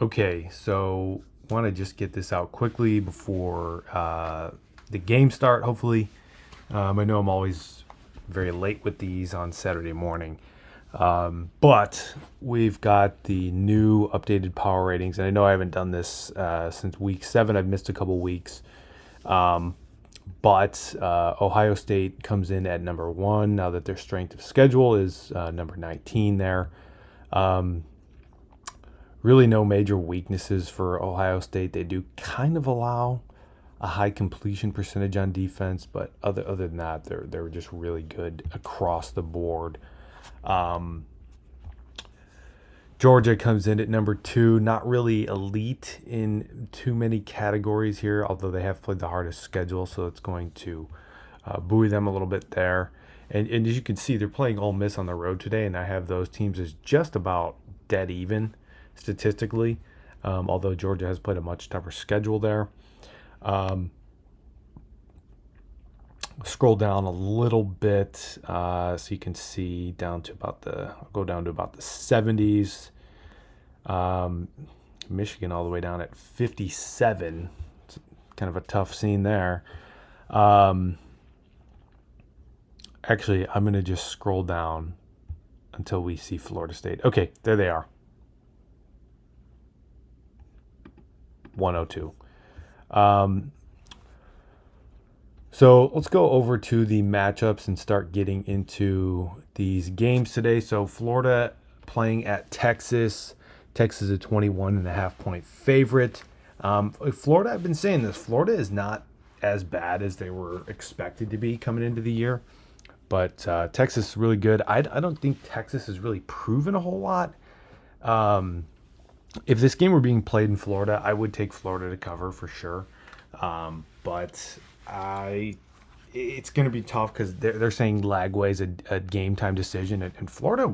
Okay, so want to just get this out quickly before the game start. Hopefully, I know I'm always very late with these on Saturday morning, but we've got the new updated power ratings, and I know I haven't done this since week 7. I've missed a couple weeks, but Ohio State comes in at number 1 now that their strength of schedule is number 19 there. Really no major weaknesses for Ohio State. They do kind of allow a high completion percentage on defense, but other than that, they're just really good across the board. Georgia comes in at number 2, not really elite in too many categories here, although they have played the hardest schedule, so it's going to buoy them a little bit there. And as you can see, they're playing Ole Miss on the road today, and I have those teams as just about dead even statistically, although Georgia has played a much tougher schedule there. Scroll down a little bit so you can see down to about go down to about the 70s. Michigan all the way down at 57. It's kind of a tough scene there. Actually, I'm going to just scroll down until we see Florida State. Okay, there they are. 102. So let's go over to the matchups and start getting into these games today. So Florida playing at Texas. Texas is a 21.5-point favorite. Florida, I've been saying this, Florida is not as bad as they were expected to be coming into the year. But Texas is really good. I don't think Texas has really proven a whole lot. If this game were being played in Florida, I would take Florida to cover for sure. But it's going to be tough because they're saying Lagway's a game time decision, and Florida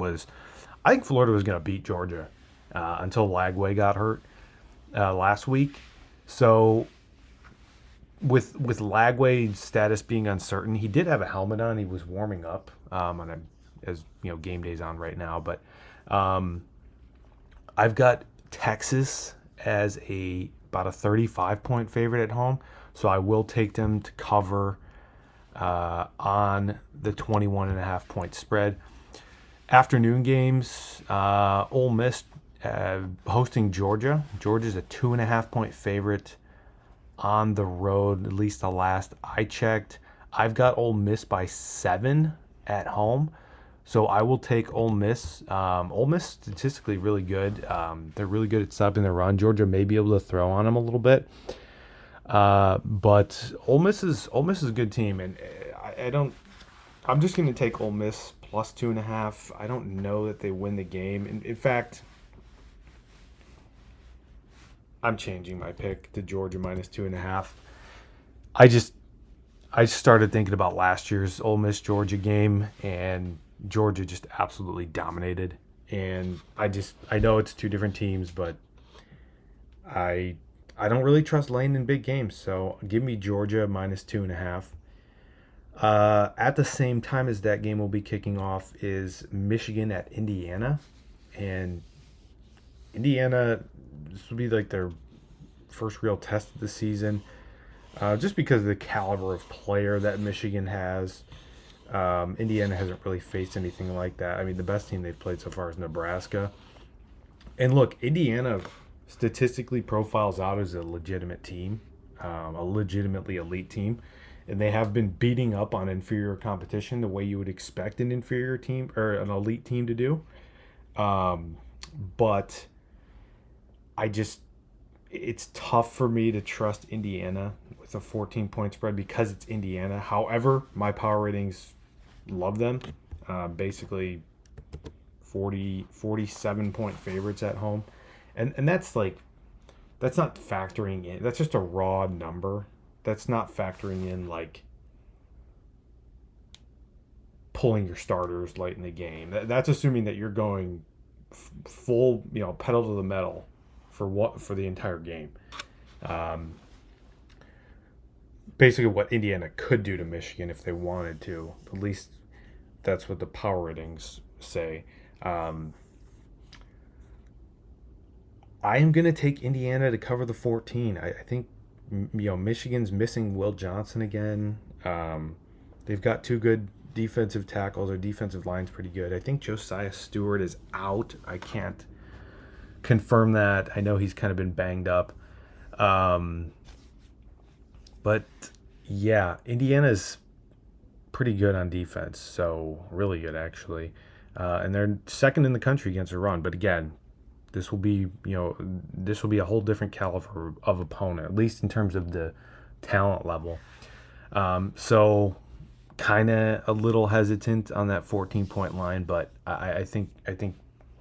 I think Florida was going to beat Georgia until Lagway got hurt last week. So with Lagway's status being uncertain, he did have a helmet on. He was warming up as game day's on right now, but I've got Texas as about a 35-point favorite at home, so I will take them to cover on the 21.5-point spread. Afternoon games, Ole Miss hosting Georgia. Georgia's a 2.5-point favorite on the road, at least the last I checked. I've got Ole Miss by 7 at home, so I will take Ole Miss. Ole Miss statistically really good. They're really good at stopping the run. Georgia may be able to throw on them a little bit, but Ole Miss is a good team, and I'm just going to take Ole Miss plus 2.5. I don't know that they win the game. In fact, I'm changing my pick to Georgia minus 2.5. I started thinking about last year's Ole Miss Georgia game, and Georgia just absolutely dominated. And I know it's two different teams, but I don't really trust Lane in big games. So give me Georgia minus 2.5. At the same time as that game will be kicking off is Michigan at Indiana, and Indiana, this will be like their first real test of the season, just because of the caliber of player that Michigan has. Indiana hasn't really faced anything like that. I mean, the best team they've played so far is Nebraska. And look, Indiana statistically profiles out as a legitimate team, a legitimately elite team. And they have been beating up on inferior competition the way you would expect an inferior team or an elite team to do. But it's tough for me to trust Indiana with a 14-point spread because it's Indiana. However, my power ratings love them. Basically 47-point favorites at home. And that's not factoring in. That's just a raw number. That's not factoring in pulling your starters late in the game. That's assuming that you're going full, pedal to the metal for the entire game. Basically, what Indiana could do to Michigan if they wanted to. At least that's what the power ratings say. I am going to take Indiana to cover the 14. I think Michigan's missing Will Johnson again. They've got two good defensive tackles. Their defensive line's pretty good. I think Josiah Stewart is out. I can't confirm that. I know he's kind of been banged up. Um, but yeah, Indiana's pretty good on defense. So really good actually. And they're second in the country against the run. But again, this will be this will be a whole different caliber of opponent, at least in terms of the talent level. So kind of a little hesitant on that 14-point line, but I think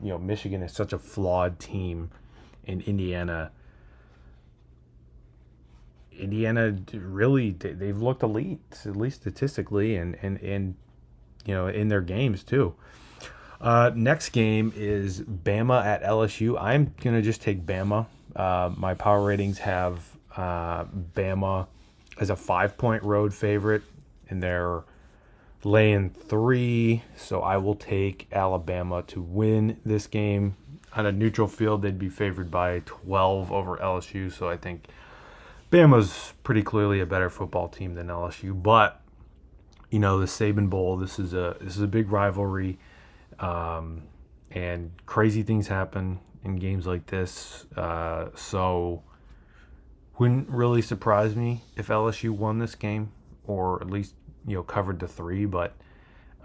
Michigan is such a flawed team, in Indiana really they've looked elite, at least statistically, and in their games too. Next game is Bama at LSU. I'm gonna just take Bama. My power ratings have Bama as a 5-point road favorite, and they're laying 3. So I will take Alabama to win this game. On a neutral field, they'd be favored by 12 over LSU. So I think Bama's pretty clearly a better football team than LSU. But the Saban Bowl. This is a big rivalry. And crazy things happen in games like this. So wouldn't really surprise me if LSU won this game, or at least covered the 3. But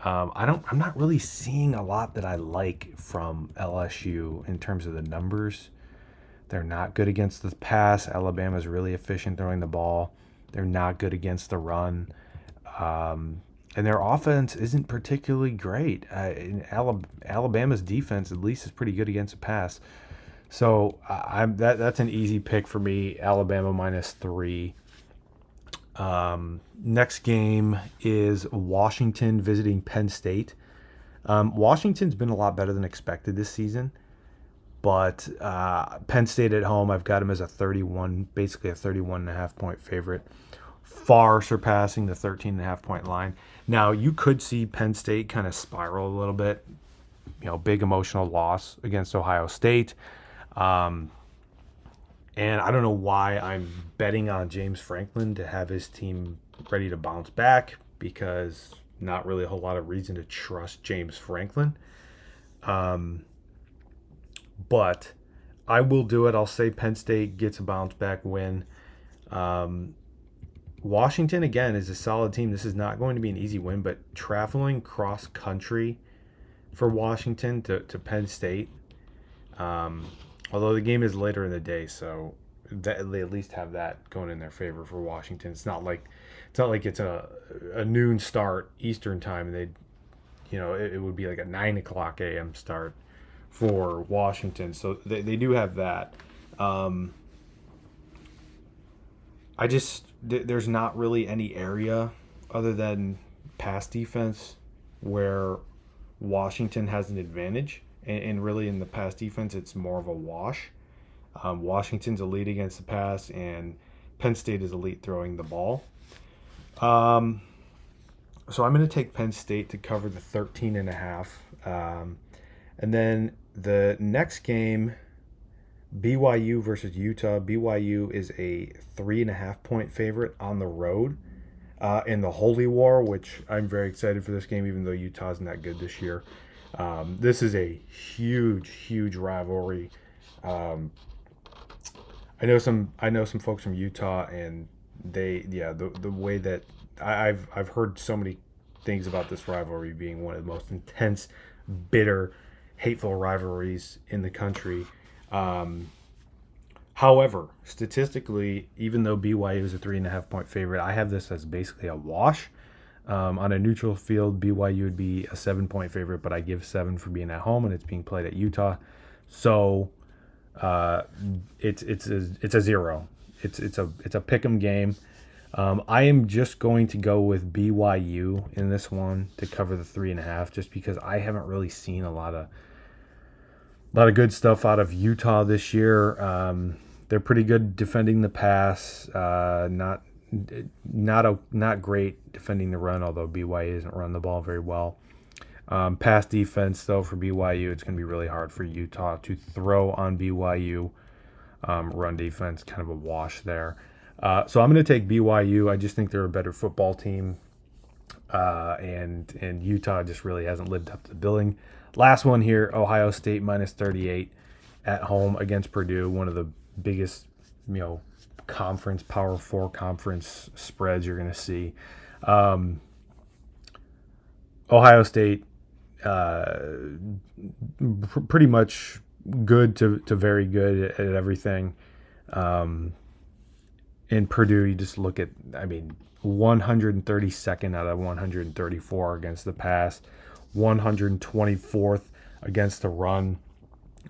I'm not really seeing a lot that I like from LSU in terms of the numbers. They're not good against the pass. Alabama's really efficient throwing the ball. They're not good against the run. And their offense isn't particularly great. Alabama's defense, at least, is pretty good against the pass. So that's an easy pick for me. Alabama -3. Next game is Washington visiting Penn State. Washington's been a lot better than expected this season, but Penn State at home, I've got them as basically a 31.5-point favorite, far surpassing the 13.5-point line. Now, you could see Penn State kind of spiral a little bit, big emotional loss against Ohio State. And I don't know why I'm betting on James Franklin to have his team ready to bounce back, because not really a whole lot of reason to trust James Franklin. But I will do it. I'll say Penn State gets a bounce back win. Washington, again, is a solid team. This is not going to be an easy win, but traveling cross country for Washington to Penn State, although the game is later in the day, so they at least have that going in their favor for Washington. It's not like it's a noon start Eastern time, and it would be like a 9:00 a.m. start for Washington. So they do have that. There's not really any area other than pass defense where Washington has an advantage. And really in the pass defense, it's more of a wash. Washington's elite against the pass, and Penn State is elite throwing the ball. So I'm going to take Penn State to cover the 13.5. And then the next game, BYU versus Utah. BYU is a 3.5-point favorite on the road in the Holy War, which I'm very excited for this game, even though Utah's not good this year. This is a huge rivalry. I know some folks from Utah, and the way that I've heard so many things about this rivalry being one of the most intense, bitter, hateful rivalries in the country. However, statistically, even though BYU is a 3.5-point favorite, I have this as basically a wash. On a neutral field, BYU would be a 7-point favorite, but I give 7 for being at home, and it's being played at Utah. So it's a 0. It's a pick'em game. I am just going to go with BYU in this one to cover the 3.5, just because I haven't really seen a lot of good stuff out of Utah this year. They're pretty good defending the pass. Not great defending the run, although BYU doesn't run the ball very well. Pass defense, though, for BYU, it's going to be really hard for Utah to throw on BYU. Run defense, kind of a wash there. So I'm going to take BYU. I just think they're a better football team. And Utah just really hasn't lived up to the billing. Last one here, Ohio State minus 38 at home against Purdue, one of the biggest, conference, Power 4 conference spreads you're going to see. Ohio State, pretty much good to very good at everything. In Purdue, you just look at, 132nd out of 134 against the pass, 124th against the run.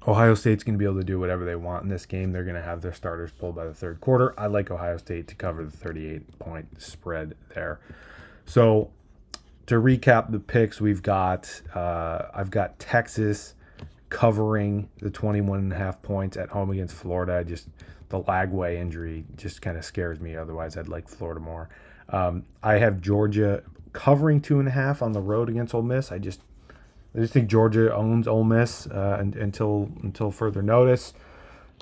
Ohio State's going to be able to do whatever they want in this game. They're going to have their starters pulled by the third quarter. I like Ohio State to cover the 38-point spread there. So to recap the picks, we've got I've got Texas covering the 21.5 points at home against Florida. The Lagway injury just kind of scares me. Otherwise, I'd like Florida more. I have Georgia covering 2.5 on the road against Ole Miss. I just think Georgia owns Ole Miss until further notice.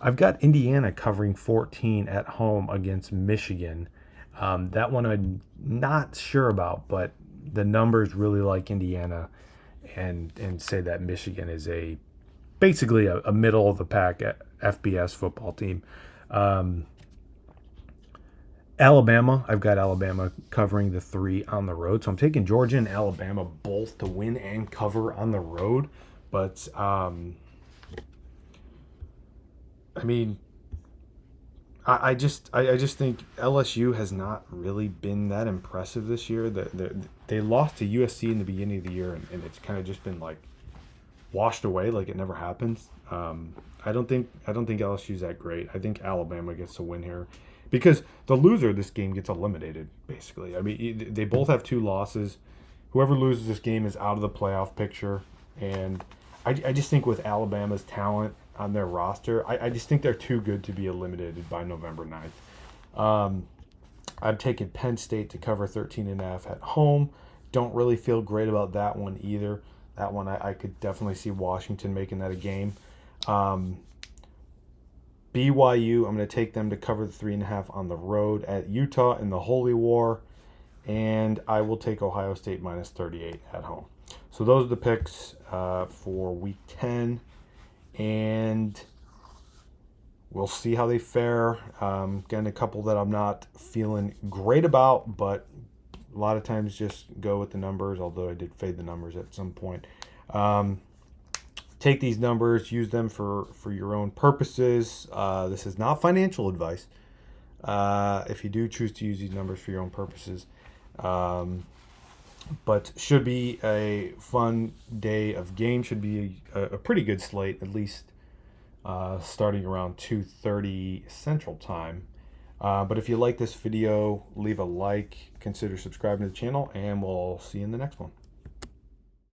I've got Indiana covering 14 at home against Michigan. That one I'm not sure about, but the numbers really like Indiana and say that Michigan is basically a middle of the pack FBS football team. Alabama, I've got Alabama covering the 3 on the road. So I'm taking Georgia and Alabama both to win and cover on the road. But, I just think LSU has not really been that impressive this year. They lost to USC in the beginning of the year, and it's kind of just been like washed away, like it never happens. I don't think LSU's that great. I think Alabama gets to win here because the loser of this game gets eliminated, basically. They both have 2 losses. Whoever loses this game is out of the playoff picture. And I just think with Alabama's talent on their roster, I just think they're too good to be eliminated by November 9th. I'm taking Penn State to cover 13.5 at home. Don't really feel great about that one either. That one I could definitely see Washington making that a game. BYU, I'm going to take them to cover the 3.5 on the road at Utah in the Holy War. And I will take Ohio State minus 38 at home. So those are the picks for Week 10. And we'll see how they fare. Again, a couple that I'm not feeling great about, but a lot of times just go with the numbers, although I did fade the numbers at some point. Take these numbers, use them for your own purposes. This is not financial advice. If you do choose to use these numbers for your own purposes. But should be a fun day of games. Should be a pretty good slate, at least starting around 2:30 Central Time. But if you like this video, leave a like, consider subscribing to the channel, and we'll see you in the next one.